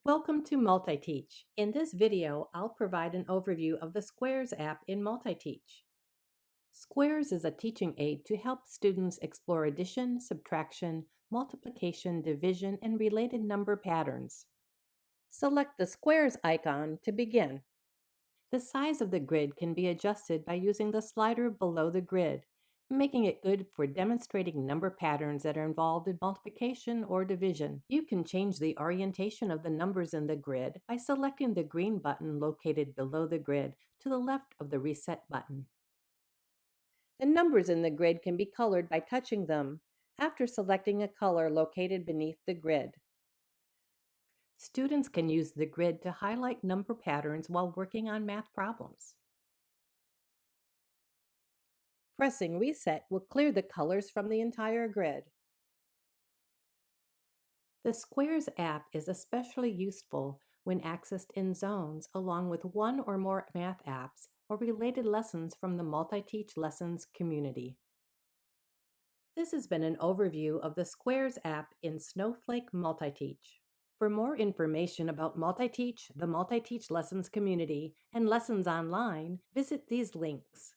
Welcome to MultiTeach. In this video, I'll provide an overview of the Squares app in MultiTeach. Squares is a teaching aid to help students explore addition, subtraction, multiplication, division, and related number patterns. Select the Squares icon to begin. The size of the grid can be adjusted by using the slider below the grid, making it good for demonstrating number patterns that are involved in multiplication or division. You can change the orientation of the numbers in the grid by selecting the green button located below the grid to the left of the Reset button. The numbers in the grid can be colored by touching them after selecting a color located beneath the grid. Students can use the grid to highlight number patterns while working on math problems. Pressing Reset will clear the colors from the entire grid. The Squares app is especially useful when accessed in zones along with one or more math apps or related lessons from the MultiTeach Lessons community. This has been an overview of the Squares app in Snowflake MultiTeach. For more information about MultiTeach, the MultiTeach Lessons community, and lessons online, visit these links.